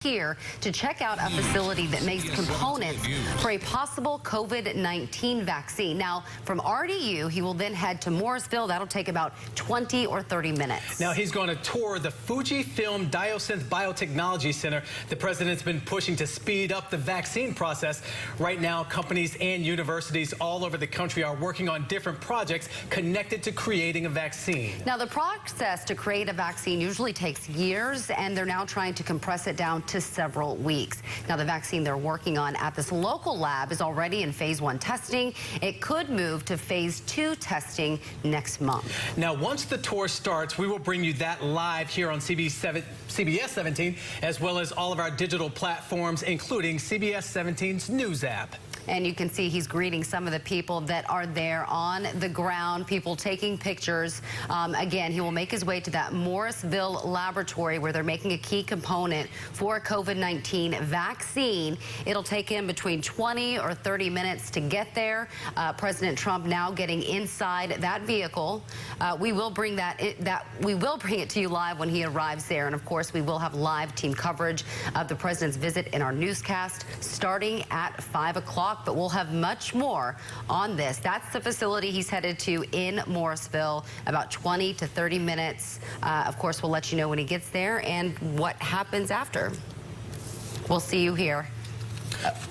here to check out a facility that makes components for a possible COVID-19 vaccine. Now, from RDU, he will then head to Morrisville. That'll take about 20 or 30 minutes. Now, he's going to tour the Fujifilm Diosynth Biotechnology Center. The president's been pushing to speed up the vaccine process. Right now, companies and universities all over the country are working on different projects connected to creating a vaccine. Now, the process to create a vaccine usually takes years, and they're now trying to compress it down to several weeks. Now, the vaccine they're working on at this local lab is already in phase 1 testing. It could move to phase 2 testing next month. Now, once the tour starts, we will bring you that live here on CBS 17, as well as all of our digital platforms, including CBS 17's news app. And you can see he's greeting some of the people that are there on the ground, people taking pictures. Again, he will make his way to that Morrisville laboratory where they're making a key component for a COVID-19 vaccine. It'll take him between 20 or 30 minutes to get there. President Trump now getting inside that vehicle. We will bring it to you live when he arrives there. And of course, we will have live team coverage of the president's visit in our newscast starting at 5 o'clock. But we'll have much more on this. That's the facility he's headed to in Morrisville, about 20 to 30 minutes. Of course, we'll let you know when he gets there and what happens after. We'll see you here.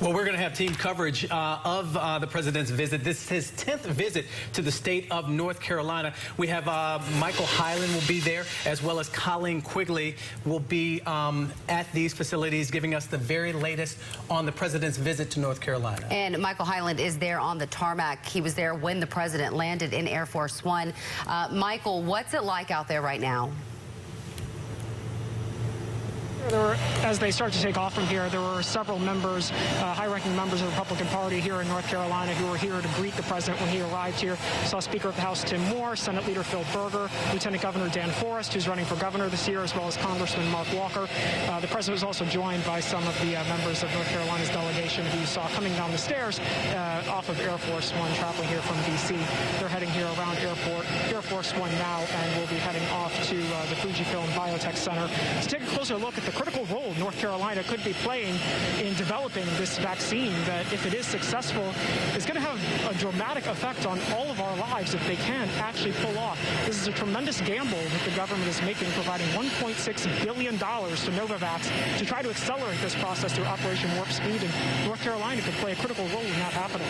Well, we're going to have team coverage of the president's visit. This is his 10th visit to the state of North Carolina. We have Michael Hyland will be there, as well as Colleen Quigley will be at these facilities, giving us the very latest on the president's visit to North Carolina. And Michael Hyland is there on the tarmac. He was there when the president landed in Air Force One. Michael, what's it like out there right now? As they start to take off from here, there were several members, high-ranking members of the Republican Party here in North Carolina who were here to greet the president when he arrived here. Saw Speaker of the House Tim Moore, Senate Leader Phil Berger, Lieutenant Governor Dan Forest, who's running for governor this year, as well as Congressman Mark Walker. The president was also joined by some of the members of North Carolina's delegation who you saw coming down the stairs off of Air Force One, traveling here from D.C. They're heading here around Air Force One now, and will be heading off to the Fujifilm Biotech Center to take a closer look at the critical role North Carolina could be playing in developing this vaccine that, if it is successful, is going to have a dramatic effect on all of our lives if they can actually pull off. This is a tremendous gamble that the government is making, providing $1.6 billion to Novavax to try to accelerate this process through Operation Warp Speed, and North Carolina could play a critical role in that happening.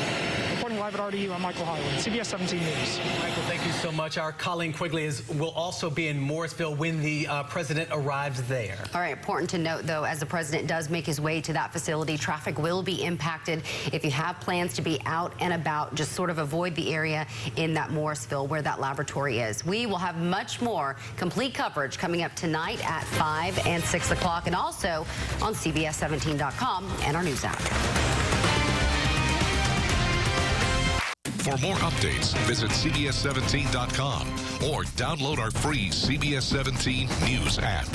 Reporting live at RDU, I'm Michael Hyland, CBS 17 News. Michael, thank you so much. Our Colleen Quigley will also be in Morrisville when the president arrives there. All right, important to note, though, as the president does make his way to that facility, traffic will be impacted. If you have plans to be out and about, just sort of avoid the area in that Morrisville where that laboratory is. We will have much more complete coverage coming up tonight at 5 and 6 o'clock, and also on CBS17.com and our news app. For more updates, visit CBS17.com or download our free CBS 17 News app.